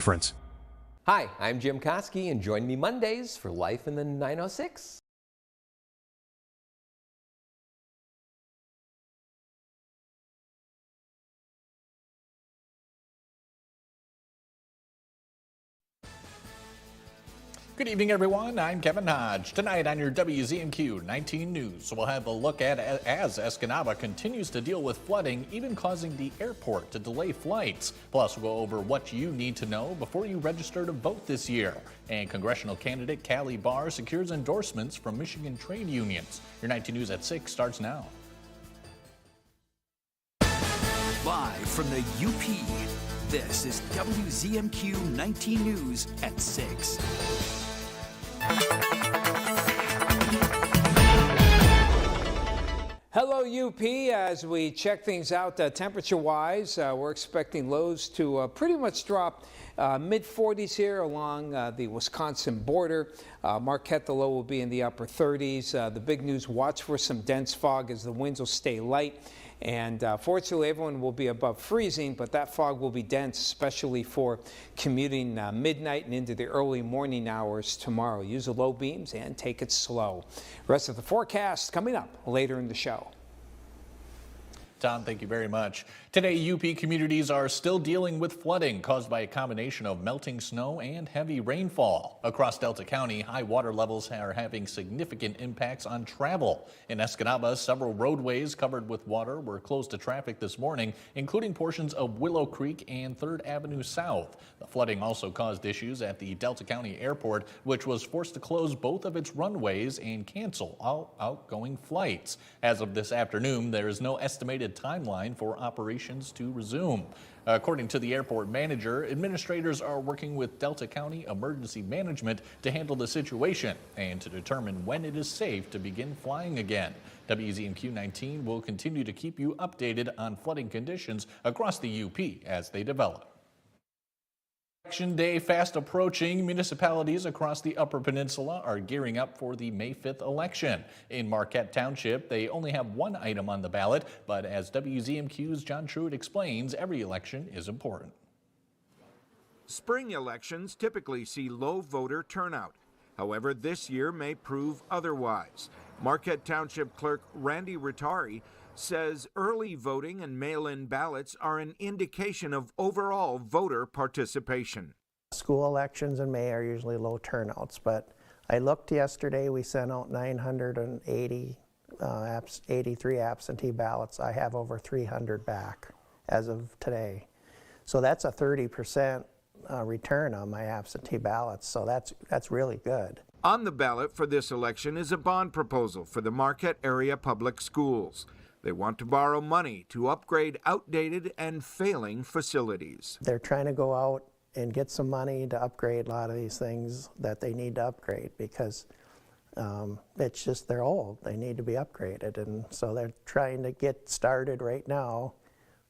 difference. Hi, I'm Jim Koski, and join me Mondays for Life in the 906. Good evening, everyone. I'm Kevin Hodge. Tonight on your WZMQ 19 News, we'll have a look at as Escanaba continues to deal with flooding, even causing the airport to delay flights. Plus, we'll go over what you need to know before you register to vote this year. And congressional candidate Callie Barr secures endorsements from Michigan trade unions. Your 19 News at 6 starts now. Live from the UP, this is WZMQ 19 News at 6. Hello, UP. As we check things out temperature-wise, we're expecting lows to pretty much drop mid-40s here along the Wisconsin border. Marquette, the low will be in the upper 30s. The big news, watch for some dense fog as the winds will stay light. And fortunately, everyone will be above freezing, but that fog will be dense, especially for commuting midnight and into the early morning hours tomorrow. Use the low beams and take it slow. Rest of the forecast coming up later in the show. Tom, thank you very much. Today, UP communities are still dealing with flooding caused by a combination of melting snow and heavy rainfall. Across Delta County, high water levels are having significant impacts on travel. In Escanaba, several roadways covered with water were closed to traffic this morning, including portions of Willow Creek and 3rd Avenue South. The flooding also caused issues at the Delta County Airport, which was forced to close both of its runways and cancel all outgoing flights. As of this afternoon, there is no estimated timeline for operations to resume. According to the airport manager, administrators are working with Delta County Emergency Management to handle the situation and to determine when it is safe to begin flying again. WZMQ 19 will continue to keep you updated on flooding conditions across the UP as they develop. Election day fast approaching. Municipalities across the Upper Peninsula are gearing up for the May 5th election. In Marquette Township, they only have one item on the ballot, but as WZMQ's John Truitt explains, every election is important. Spring elections typically see low voter turnout. However, this year may prove otherwise. Marquette Township Clerk Randy Ritari says early voting and mail-in ballots are an indication of overall voter participation. School elections in May are usually low turnouts, but I looked yesterday, we sent out 980, 83 absentee ballots. I have over 300 back as of today. So that's a 30% return on my absentee ballots, so that's really good. On the ballot for this election is a bond proposal for the Marquette area public schools. They want to borrow money to upgrade outdated and failing facilities. They're trying to go out and get some money to upgrade a lot of these things that they need to upgrade because it's just they're old. They need to be upgraded, and so they're trying to get started right now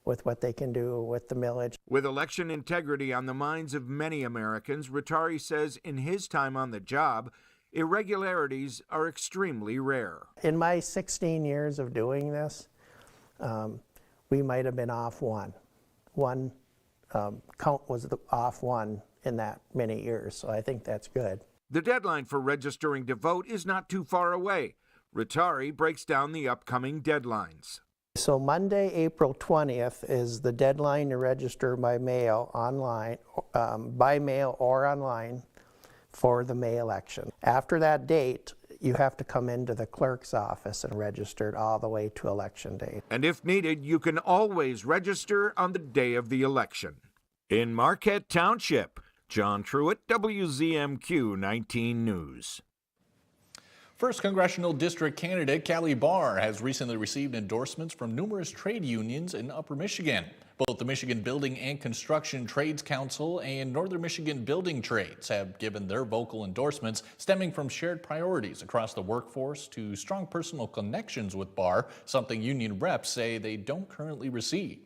with what they can do with the millage. With election integrity on the minds of many Americans, Ritari says in his time on the job, irregularities are extremely rare. In my 16 years of doing this, we might have been off one. One count was off one in that many years, so I think that's good. The deadline for registering to vote is not too far away. Ritari breaks down the upcoming deadlines. So Monday, April 20th is the deadline to register by mail online, by mail or online for the May election. After that date, you have to come into the clerk's office and register all the way to election day. And if needed, you can always register on the day of the election. In Marquette Township, John Truitt, WZMQ 19 News. First congressional district candidate Callie Barr has recently received endorsements from numerous trade unions in Upper Michigan. Both the Michigan Building and Construction Trades Council and Northern Michigan Building Trades have given their vocal endorsements stemming from shared priorities across the workforce to strong personal connections with Barr, something union reps say they don't currently receive.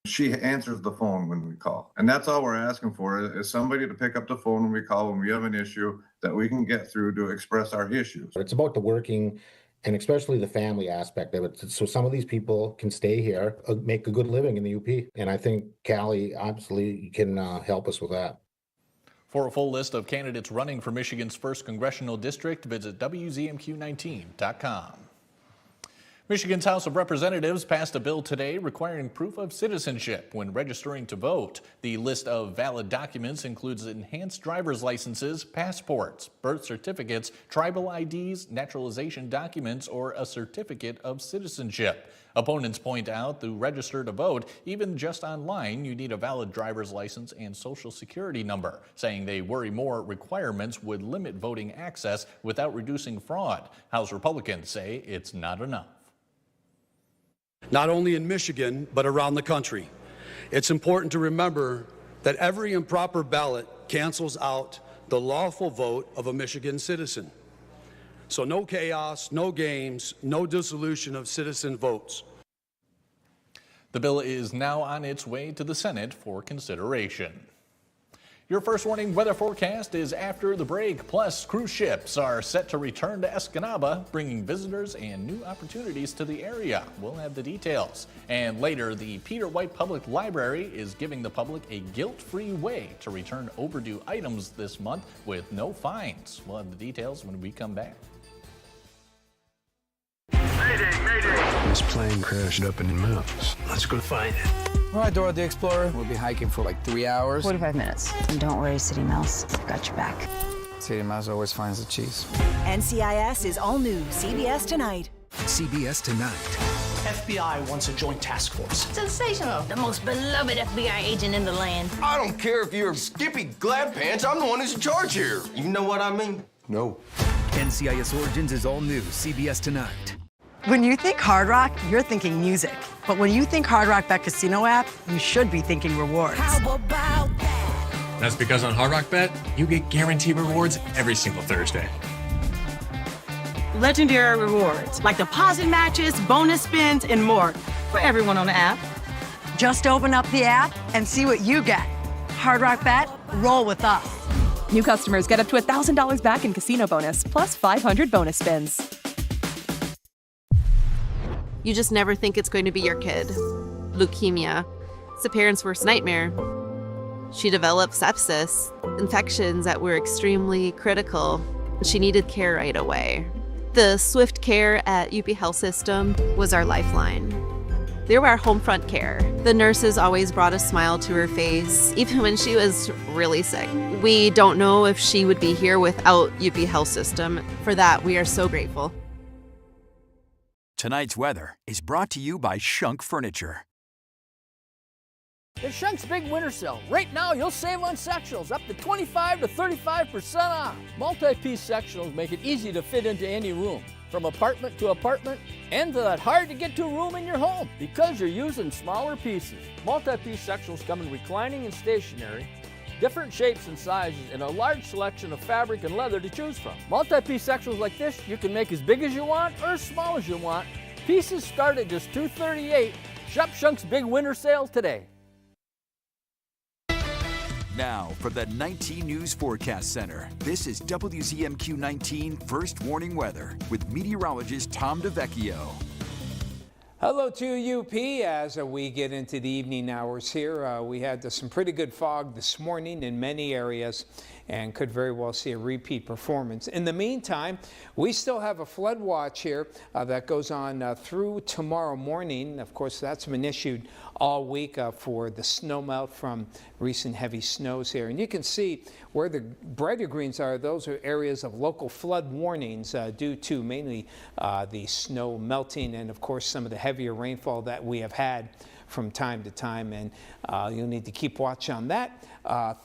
She answers the phone when we call. And that's all we're asking for is somebody to pick up the phone when we call, when we have an issue that we can get through to express our issues. It's about the working and especially the family aspect of it. So some of these people can stay here, make a good living in the UP. And I think Callie absolutely can help us with that. For a full list of candidates running for Michigan's 1st Congressional District, visit WZMQ19.com. Michigan's House of Representatives passed a bill today requiring proof of citizenship when registering to vote. The list of valid documents includes enhanced driver's licenses, passports, birth certificates, tribal IDs, naturalization documents, or a certificate of citizenship. Opponents point out to register to vote, even just online, you need a valid driver's license and social security number, saying they worry more requirements would limit voting access without reducing fraud. House Republicans say it's not enough. Not only in Michigan, but around the country. It's important to remember that every improper ballot cancels out the lawful vote of a Michigan citizen. So no chaos, no games, no dissolution of citizen votes. The bill is now on its way to the Senate for consideration. Your first warning weather forecast is after the break. Plus, cruise ships are set to return to Escanaba, bringing visitors and new opportunities to the area. We'll have the details. And later, the Peter White Public Library is giving the public a guilt-free way to return overdue items this month with no fines. We'll have the details when we come back. Mayday, mayday! This plane crashed up in the mountains. Let's go find it. All right, Dora the Explorer. We'll be hiking for like 3 hours. 45 minutes. And don't worry, City Mouse. I've got your back. City Mouse always finds the cheese. NCIS is all new. CBS Tonight. CBS Tonight. FBI wants a joint task force. Sensational. The most beloved FBI agent in the land. I don't care if you're Skippy Glad Pants. I'm the one who's in charge here. You know what I mean? No. NCIS Origins is all new. CBS Tonight. When you think Hard Rock, you're thinking music. But when you think Hard Rock Bet Casino app, you should be thinking rewards. How about that? That's because on Hard Rock Bet, you get guaranteed rewards every single Thursday. Legendary rewards, like deposit matches, bonus spins, and more for everyone on the app. Just open up the app and see what you get. Hard Rock Bet, roll with us. New customers get up to $1,000 back in casino bonus, plus 500 bonus spins. You just never think it's going to be your kid. Leukemia. It's a parent's worst nightmare. She developed sepsis, infections that were extremely critical. She needed care right away. The swift care at UP Health System was our lifeline. They were our home front care. The nurses always brought a smile to her face, even when she was really sick. We don't know if she would be here without UP Health System. For that, we are so grateful. Tonight's weather is brought to you by Shunk Furniture. It's Shunk's big winter sale. Right now, you'll save on sectionals up to 25 to 35% off. Multi-piece sectionals make it easy to fit into any room, from apartment to apartment, and to that hard-to-get-to room in your home, because you're using smaller pieces. Multi-piece sectionals come in reclining and stationary, different shapes and sizes, and a large selection of fabric and leather to choose from. Multi-piece sectionals like this, you can make as big as you want or as small as you want. Pieces start at just $238. Shop Shunk's big winter sale today. Now for the 19 News Forecast Center. This is WZMQ 19 First Warning Weather with meteorologist Tom DeVecchio. Hello to UP as we get into the evening hours here. We had some pretty good fog this morning in many areas and could very well see a repeat performance. In the meantime, we still have a flood watch here that goes on through tomorrow morning. Of course, that's been issued all week for the snowmelt from recent heavy snows here. And you can see where the brighter greens are, those are areas of local flood warnings due to mainly the snow melting and, of course, some of the heavier rainfall that we have had from time to time. And you'll need to keep watch on that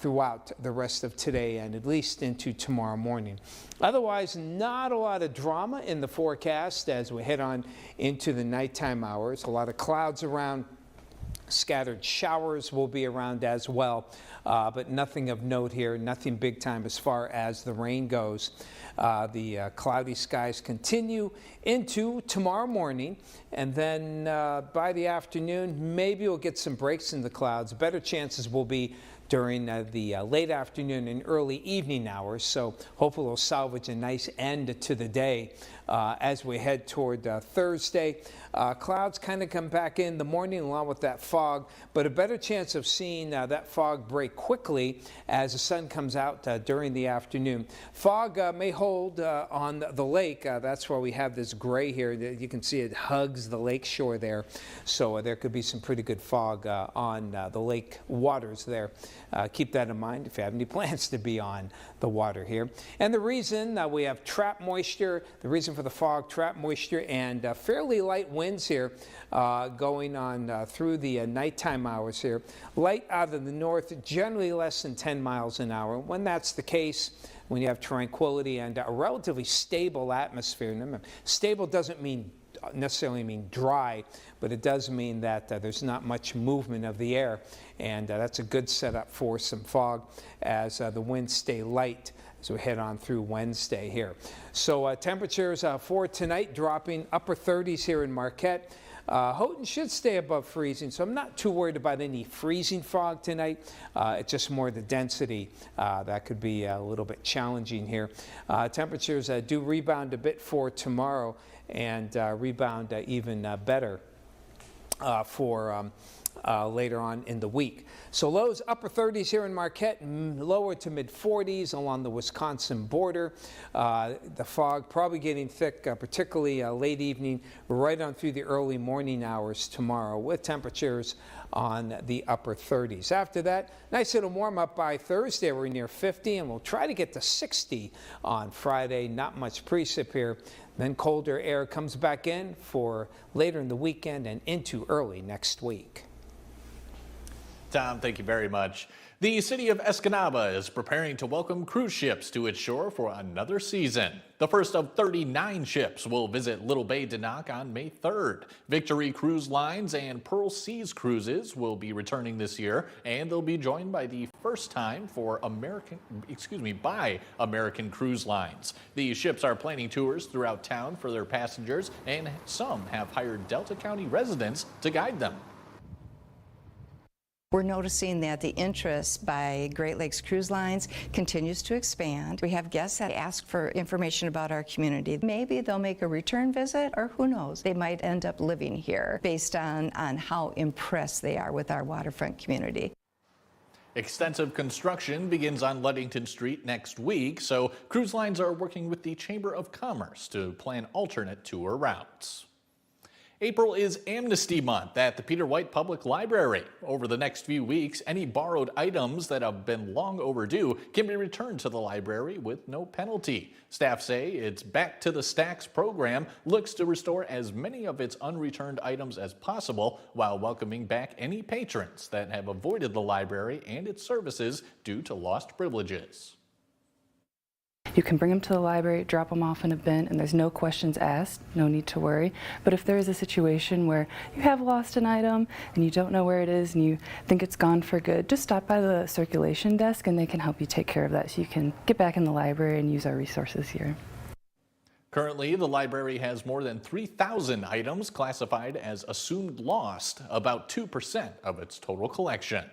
throughout the rest of today and at least into tomorrow morning. Otherwise, not a lot of drama in the forecast as we head on into the nighttime hours. A lot of clouds around. Scattered showers will be around as well, but nothing of note here, nothing big time as far as the rain goes. The cloudy skies continue into tomorrow morning, and then by the afternoon, maybe we'll get some breaks in the clouds. Better chances will be during the late afternoon and early evening hours. So hopefully we'll salvage a nice end to the day as we head toward Thursday. Clouds kind of come back in the morning along with that fog, but a better chance of seeing that fog break quickly as the sun comes out during the afternoon. Fog may hold on the lake. That's why we have this gray here. You can see it hugs the lake shore there. So there could be some pretty good fog on the lake waters there. Keep that in mind if you have any plans to be on the water here. And the reason we have trapped moisture, the reason for the fog, trapped moisture, and fairly light winds here going on through the nighttime hours here. Light out of the north, generally less than 10 miles an hour. When that's the case, when you have tranquility and a relatively stable atmosphere. Remember, stable doesn't necessarily mean dry, but it does mean that there's not much movement of the air, and that's a good setup for some fog as the winds stay light as we head on through Wednesday here. So temperatures for tonight dropping upper 30s here in Marquette. Houghton should stay above freezing, so I'm not too worried about any freezing fog tonight. It's just more the density that could be a little bit challenging here. Temperatures do rebound a bit for tomorrow and rebound even better for later on in the week. So lows upper 30s here in Marquette, lower to mid 40s along the Wisconsin border. The fog probably getting thick, particularly late evening, right on through the early morning hours tomorrow, with temperatures on the upper 30s. After that, nice little warm up by Thursday. We're near 50, and we'll try to get to 60 on Friday. Not much precip here. Then colder air comes back in for later in the weekend and into early next week. Tom, thank you very much. The city of Escanaba is preparing to welcome cruise ships to its shore for another season. The first of 39 ships will visit Little Bay de Noc on May 3rd. Victory Cruise Lines and Pearl Seas Cruises will be returning this year, and they'll be joined by the first time for by American Cruise Lines. These ships are planning tours throughout town for their passengers, and some have hired Delta County residents to guide them. We're noticing that the interest by Great Lakes Cruise Lines continues to expand. We have guests that ask for information about our community. Maybe they'll make a return visit, or who knows, they might end up living here based on how impressed they are with our waterfront community. Extensive construction begins on Ludington Street next week, so cruise lines are working with the Chamber of Commerce to plan alternate tour routes. April is Amnesty Month at the Peter White Public Library. Over the next few weeks, any borrowed items that have been long overdue can be returned to the library with no penalty. Staff say its Back to the Stacks program looks to restore as many of its unreturned items as possible while welcoming back any patrons that have avoided the library and its services due to lost privileges. You can bring them to the library, drop them off in a bin, and there's no questions asked, no need to worry. But if there is a situation where you have lost an item and you don't know where it is and you think it's gone for good, just stop by the circulation desk and they can help you take care of that so you can get back in the library and use our resources here. Currently, the library has more than 3,000 items classified as assumed lost, about 2% of its total collection.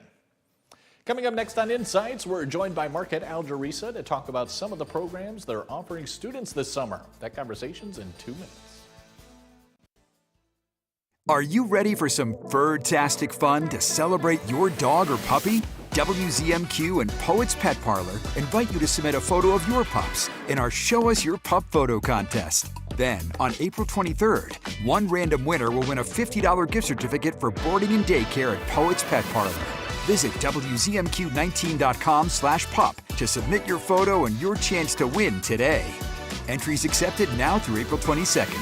Coming up next on Insights, we're joined by Marquette Algerisa to talk about some of the programs they're offering students this summer. That conversation's in 2 minutes. Are you ready for some fur-tastic fun to celebrate your dog or puppy? WZMQ and Poets Pet Parlor invite you to submit a photo of your pups in our Show Us Your Pup photo contest. Then, on April 23rd, one random winner will win a $50 gift certificate for boarding and daycare at Poets Pet Parlor. Visit WZMQ19.com/pup to submit your photo and your chance to win today. Entries accepted now through April 22nd.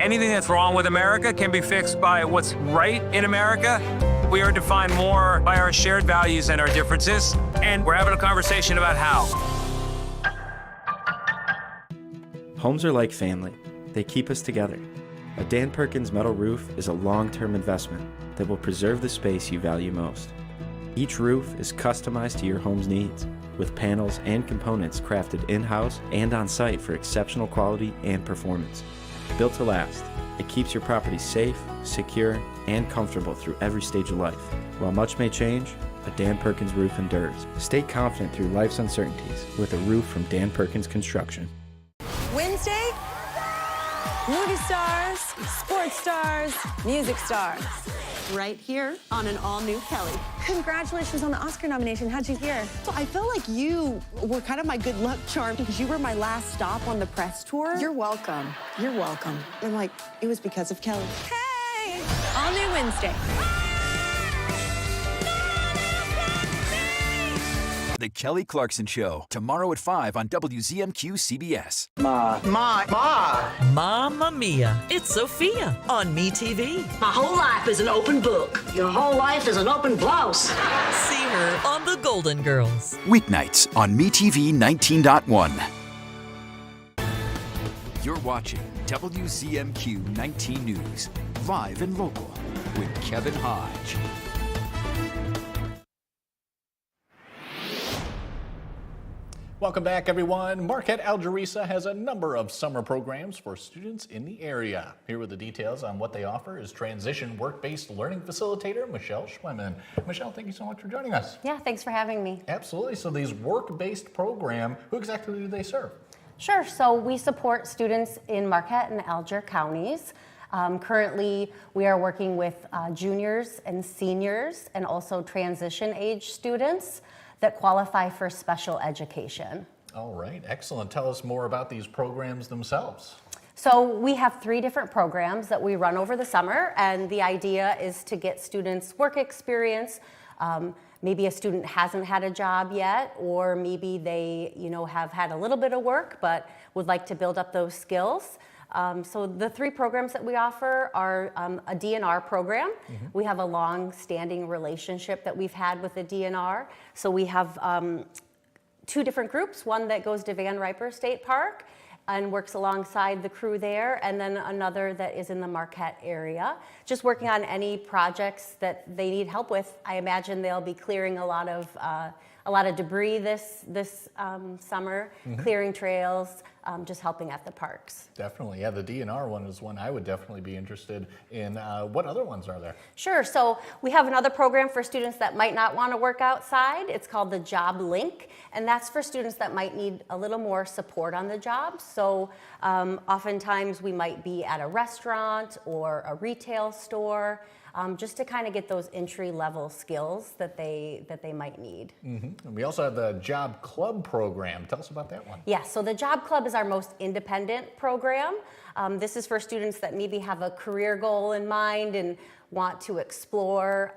Anything that's wrong with America can be fixed by what's right in America. We are defined more by our shared values and our differences, and we're having a conversation about how. Homes are like family. They keep us together. A Dan Perkins metal roof is a long-term investment that will preserve the space you value most. Each roof is customized to your home's needs, with panels and components crafted in-house and on-site for exceptional quality and performance. Built to last, it keeps your property safe, secure, and comfortable through every stage of life. While much may change, a Dan Perkins roof endures. Stay confident through life's uncertainties with a roof from Dan Perkins Construction. Wednesday, movie stars, sports stars, music stars. Right here on an all-new Kelly. Congratulations on the Oscar nomination. How'd you hear? So I feel like you were kind of my good luck charm because you were my last stop on the press tour. You're welcome. You're welcome. I'm like, it was because of Kelly. Hey! All new Wednesday. The Kelly Clarkson Show, tomorrow at 5 on WZMQ CBS. Mamma Mia, it's Sophia on MeTV. My whole life is an open book. Your whole life is an open blouse. See her on The Golden Girls. Weeknights on MeTV 19.1. You're watching WZMQ 19 News, live and local, with Kevin Hodge. Welcome back, everyone. Marquette Algerisa has a number of summer programs for students in the area. Here with the details on what they offer is transition work-based learning facilitator Michelle Schwemmen. Michelle, thank you so much for joining us. Yeah, thanks for having me. Absolutely. So these work-based program, who exactly do they serve? Sure. So we support students in Marquette and Alger counties. Currently, we are working with juniors and seniors and also transition age students that qualify for special education. All right, excellent. Tell us more about these programs themselves. So we have 3 different programs that we run over the summer, and the idea is to get students work experience. Maybe a student hasn't had a job yet, or maybe they have had a little bit of work but would like to build up those skills. So the 3 programs that we offer are a DNR program. Mm-hmm. We have a long-standing relationship that we've had with the DNR. So we have 2 different groups, one that goes to Van Riper State Park and works alongside the crew there, and then another that is in the Marquette area, just working on any projects that they need help with. I imagine they'll be clearing a lot of debris this summer, mm-hmm. clearing trails, just helping at the parks. Definitely, yeah, the DNR one is one I would definitely be interested in. What other ones are there? Sure, so we have another program for students that might not want to work outside. It's called the Job Link, and that's for students that might need a little more support on the job. So oftentimes we might be at a restaurant or a retail store, just to kind of get those entry-level skills that they might need. Mm-hmm. And we also have the Job Club program. Tell us about that one. Yeah, so the Job Club is our most independent program. This is for students that maybe have a career goal in mind and want to explore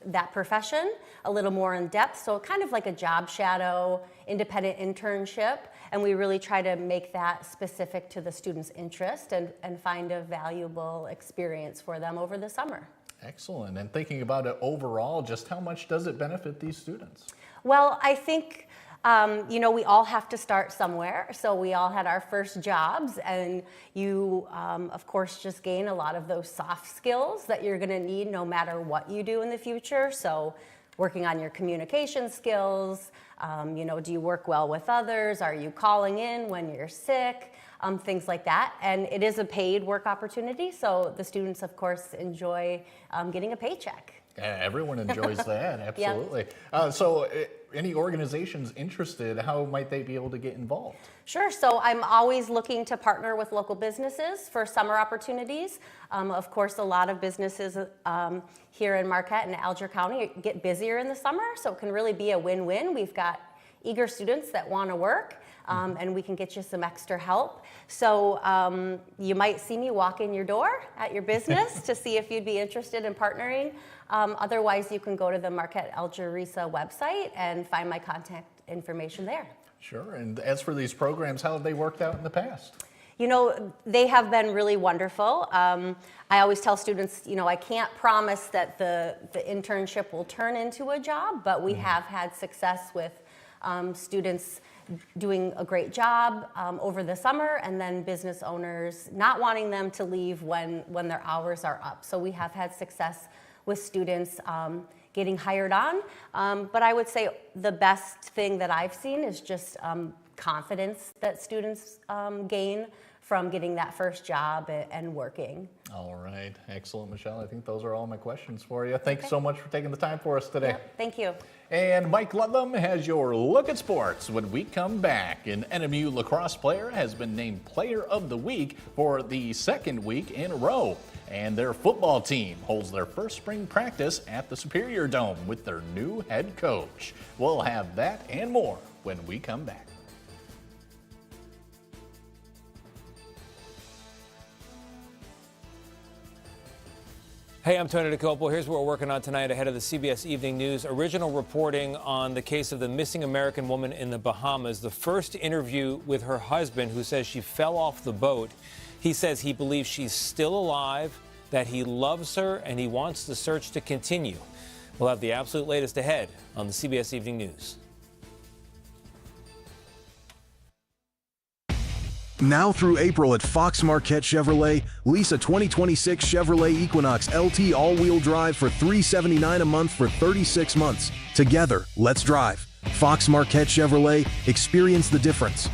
that profession a little more in depth. So kind of like a job shadow, independent internship. And we really try to make that specific to the student's interest and find a valuable experience for them over the summer. Excellent. And thinking about it overall, just how much does it benefit these students? Well, I think, we all have to start somewhere. So we all had our first jobs, and you, of course, just gain a lot of those soft skills that you're going to need no matter what you do in the future. So working on your communication skills, do you work well with others? Are you calling in when you're sick? Things like that. And it is a paid work opportunity, so the students, of course, enjoy getting a paycheck. Everyone enjoys that, absolutely. Any organizations interested, how might they be able to get involved? Sure, so I'm always looking to partner with local businesses for summer opportunities. Of course, a lot of businesses here in Marquette and Alger County get busier in the summer, so it can really be a win-win. We've got eager students that want to work, and we can get you some extra help. So you might see me walk in your door at your business to see if you'd be interested in partnering. Otherwise, you can go to the Marquette Algerisa website and find my contact information there. Sure, and as for these programs, how have they worked out in the past? They have been really wonderful. I always tell students, I can't promise that the internship will turn into a job, but we have had success with students doing a great job over the summer, and then business owners not wanting them to leave when their hours are up. So we have had success with students getting hired on. But I would say the best thing that I've seen is just confidence that students gain from getting that first job and working. All right. Excellent, Michelle. I think those are all my questions for you. Thanks so much for taking the time for us today. Yep, thank you. And Mike Ludlam has your look at sports when we come back. An NMU lacrosse player has been named Player of the Week for the second week in a row. And their football team holds their first spring practice at the Superior Dome with their new head coach. We'll have that and more when we come back. Hey, I'm Tony DeCopo. Here's what we're working on tonight ahead of the CBS Evening News. Original reporting on the case of the missing American woman in the Bahamas. The first interview with her husband, who says she fell off the boat. He says he believes she's still alive, that he loves her, and he wants the search to continue. We'll have the absolute latest ahead on the CBS Evening News. Now through April at Fox Marquette Chevrolet, lease a 2026 Chevrolet Equinox LT all-wheel drive for $379 a month for 36 months. Together, let's drive. Fox Marquette Chevrolet, experience the difference.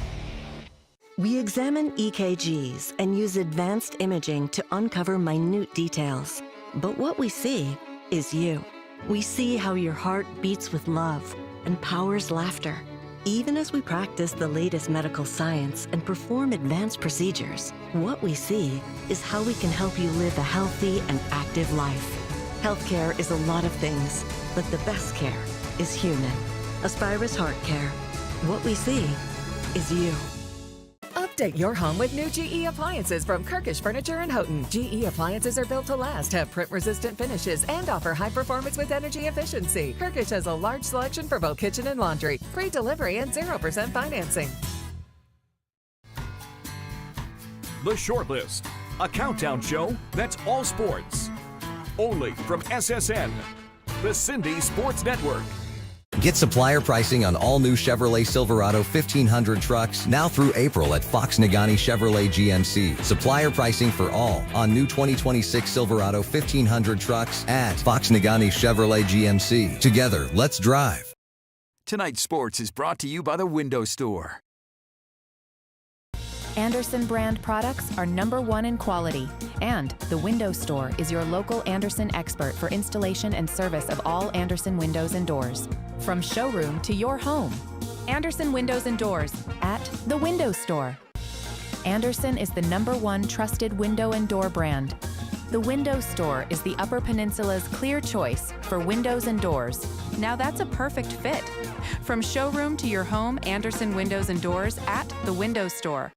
We examine EKGs and use advanced imaging to uncover minute details. But what we see is you. We see how your heart beats with love and powers laughter. Even as we practice the latest medical science and perform advanced procedures, what we see is how we can help you live a healthy and active life. Healthcare is a lot of things, but the best care is human. Aspirus Heart Care. What we see is you. Update your home with new GE appliances from Kirkish Furniture in Houghton. GE appliances are built to last, have print-resistant finishes, and offer high performance with energy efficiency. Kirkish has a large selection for both kitchen and laundry. Free delivery and 0% financing. The Shortlist, a countdown show that's all sports. Only from SSN, the Cindy Sports Network. Get supplier pricing on all new Chevrolet Silverado 1500 trucks now through April at Fox Nagani Chevrolet GMC. Supplier pricing for all on new 2026 Silverado 1500 trucks at Fox Nagani Chevrolet GMC. Together, let's drive. Tonight's sports is brought to you by the Window Store. Andersen brand products are #1 in quality, and the Window Store is your local Andersen expert for installation and service of all Andersen windows and doors. From showroom to your home, Andersen Windows and Doors at the Window Store. Andersen is the #1 trusted window and door brand. The Window Store is the Upper Peninsula's clear choice for windows and doors. Now that's a perfect fit. From showroom to your home, Andersen Windows and Doors at the Window Store.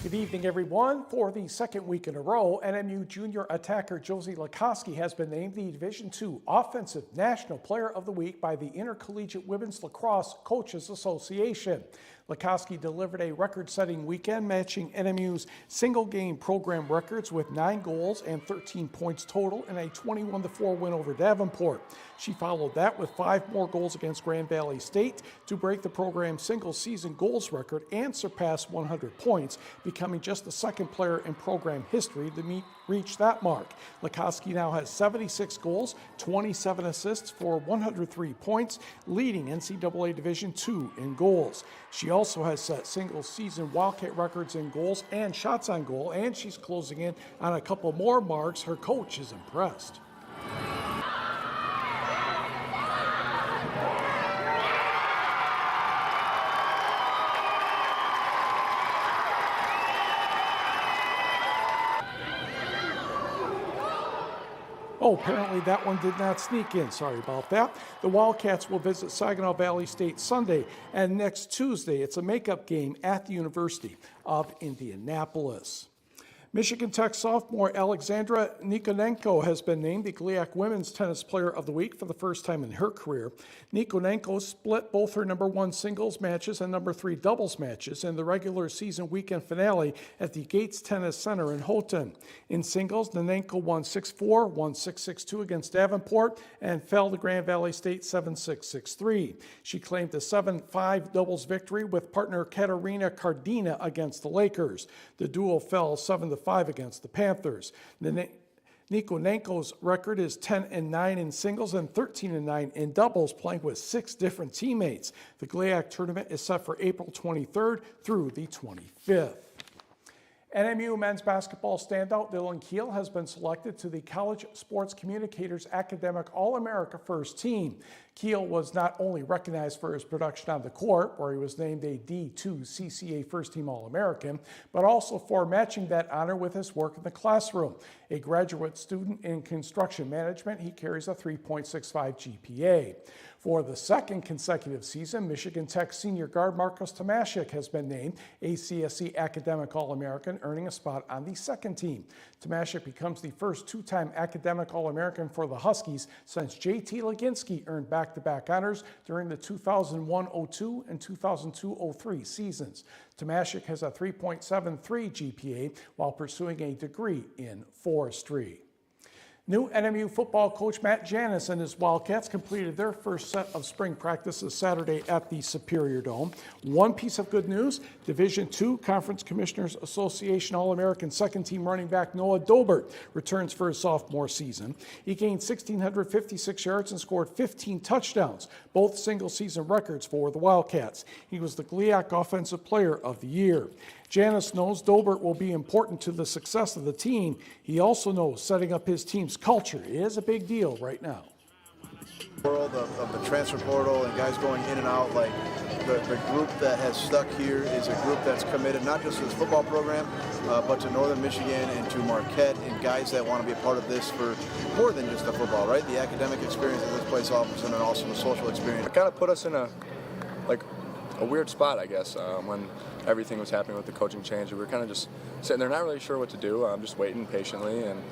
Good evening, everyone. For the second week in a row, NMU junior attacker Josie Lukoski has been named the Division II Offensive National Player of the Week by the Intercollegiate Women's Lacrosse Coaches Association. Lukoski delivered a record-setting weekend, matching NMU's single-game program records with 9 goals and 13 points total in a 21-4 win over Davenport. She followed that with 5 more goals against Grand Valley State to break the program's single-season goals record and surpass 100 points, becoming just the second player in program history to reach that mark. Lukoski now has 76 goals, 27 assists for 103 points, leading NCAA Division II in goals. She also has set single-season Wildcat records in goals and shots on goal, and she's closing in on a couple more marks. Her coach is impressed. Oh, apparently that one did not sneak in. Sorry about that. The Wildcats will visit Saginaw Valley State Sunday, and next Tuesday it's a makeup game at the University of Indianapolis. Michigan Tech sophomore Alexandra Nikonenko has been named the GLIAC Women's Tennis Player of the Week for the first time in her career. Nikonenko split both her #1 singles matches and #3 doubles matches in the regular season weekend finale at the Gates Tennis Center in Houghton. In singles, Nenenko won 6-4, won 6-6-2 against Davenport, and fell to Grand Valley State 7-6, 6-3. She claimed a 7-5 doubles victory with partner Katerina Kardina against the Lakers. The duo fell 7-5 against the Panthers. Nico Nanko's record is 10-9 in singles and 13-9 in doubles, playing with 6 different teammates. The GLIAC tournament is set for April 23rd through the 25th. NMU men's basketball standout Dylan Keel has been selected to the College Sports Communicators Academic All-America First Team. Keel was not only recognized for his production on the court, where he was named a D2 CCA First Team All-American, but also for matching that honor with his work in the classroom. A graduate student in construction management, he carries a 3.65 GPA. For the second consecutive season, Michigan Tech senior guard Marcus Tomashik has been named a CSC Academic All-American, earning a spot on the second team. Tomashik becomes the first 2-time Academic All-American for the Huskies since J.T. Leginski earned back-to-back honors during the 2001-02 and 2002-03 seasons. Tomashik has a 3.73 GPA while pursuing a degree in forestry. New NMU football coach Matt Janis and his Wildcats completed their first set of spring practices Saturday at the Superior Dome. One piece of good news, Division II Conference Commissioners Association All-American second-team running back Noah Dobert returns for his sophomore season. He gained 1,656 yards and scored 15 touchdowns, both single-season records for the Wildcats. He was the GLIAC Offensive Player of the Year. Janis knows Dobert will be important to the success of the team. He also knows setting up his team's culture is a big deal right now. World of the transfer portal and guys going in and out, like the group that has stuck here is a group that's committed not just to this football program, but to Northern Michigan and to Marquette, and guys that want to be a part of this for more than just the football, right? The academic experience that this place offers, and then also the social experience. It kind of put us in a weird spot, I guess, when everything was happening with the coaching change. We were kind of just sitting there, not really sure what to do. I'm just waiting patiently, and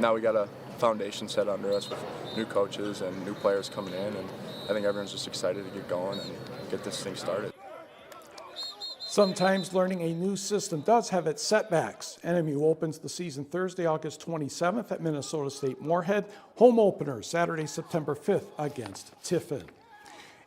now we got a foundation set under us with new coaches and new players coming in, and I think everyone's just excited to get going and get this thing started. Sometimes learning a new system does have its setbacks. NMU opens the season Thursday, August 27th at Minnesota State Moorhead. Home opener Saturday, September 5th against Tiffin.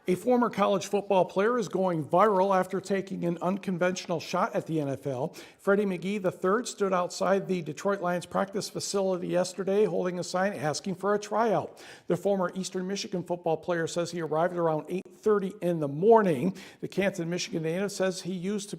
A former college football player is going viral after taking an unconventional shot at the NFL. Freddie McGee III stood outside the Detroit Lions practice facility yesterday holding a sign asking for a tryout. The former Eastern Michigan football player says he arrived around 8:30 in the morning. The Canton, Michigan native says he's used to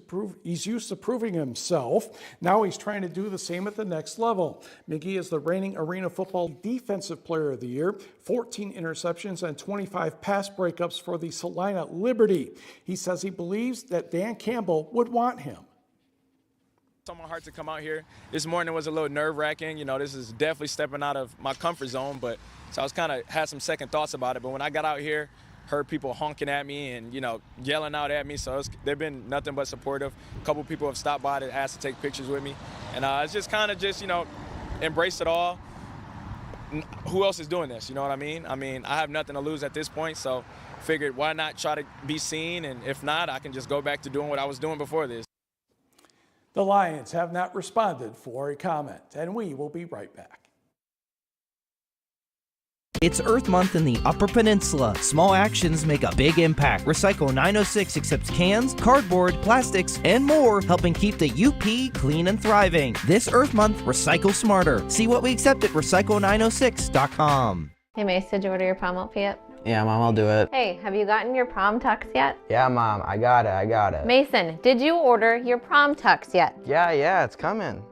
proving himself. Now he's trying to do the same at the next level. McGee is the reigning Arena Football Defensive Player of the Year, 14 interceptions and 25 pass breakups for the Salina Liberty. He says he believes that Dan Campbell would want him. It's on my heart to come out here. This morning was a little nerve-wracking. You know, this is definitely stepping out of my comfort zone, but so I was had some second thoughts about it. But when I got out here, heard people honking at me and, yelling out at me, so they've been nothing but supportive. A couple people have stopped by to ask to take pictures with me, and it's just embrace it all. Who else is doing this? You know what I mean? I have nothing to lose at this point, so figured why not try to be seen, and if not, I can just go back to doing what I was doing before this. The Lions have not responded for a comment, and we will be right back. It's Earth Month in the Upper Peninsula. Small actions make a big impact. Recycle 906 accepts cans, cardboard, plastics, and more, helping keep the UP clean and thriving. This Earth Month, recycle smarter. See what we accept at recycle906.com. Hey Mace, did you order your prom outfit yet? Yeah, Mom, I'll do it. Hey, have you gotten your prom tux yet? Yeah, Mom, I got it. Mason, did you order your prom tux yet? Yeah, it's coming.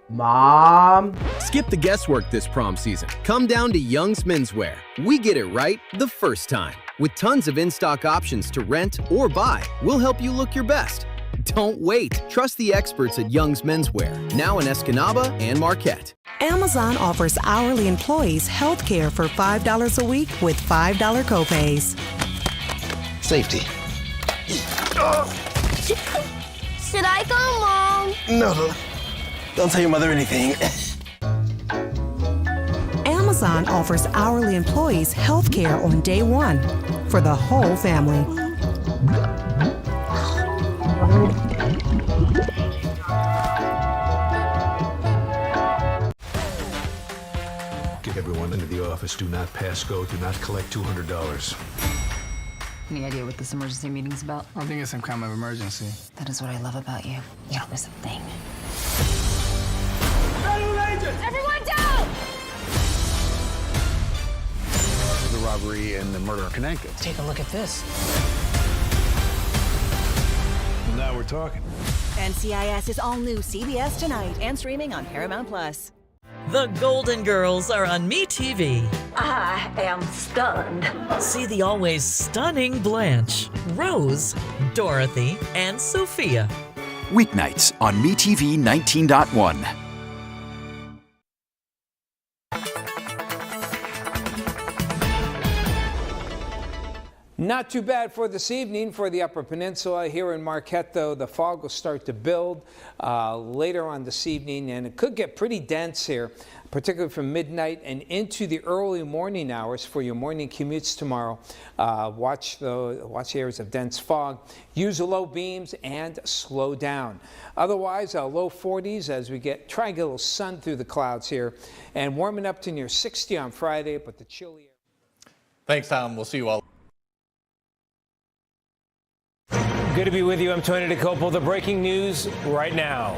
Mom! Skip the guesswork this prom season. Come down to Young's Menswear. We get it right the first time. With tons of in-stock options to rent or buy, we'll help you look your best. Don't wait. Trust the experts at Young's Menswear, now in Escanaba and Marquette. Amazon offers hourly employees health care for $5 a week with $5 copays. Safety. Should I go, Mom? No, don't tell your mother anything. Amazon offers hourly employees health care on day one for the whole family. Everyone into the office, do not pass go, do not collect $200. Any idea what this emergency meeting's about? I think it's some kind of emergency. That is what I love about you. You don't miss a thing. Everyone down! The robbery and the murder are connected. Take a look at this. Well, now we're talking. NCIS is all new CBS tonight and streaming on Paramount+. The Golden Girls are on MeTV. I am stunned. See the always stunning Blanche, Rose, Dorothy, and Sophia. Weeknights on MeTV 19.1. Not too bad for this evening for the Upper Peninsula. Here in Marquette, though, the fog will start to build later on this evening, and it could get pretty dense here, particularly from midnight and into the early morning hours for your morning commutes tomorrow. Watch the areas of dense fog. Use the low beams and slow down. Otherwise, low 40s as we try and get a little sun through the clouds here, and warming up to near 60 on Friday, but the chilly air. Thanks, Tom. We'll see you all. Good to be with you. I'm Tony DeCopel. The breaking news right now.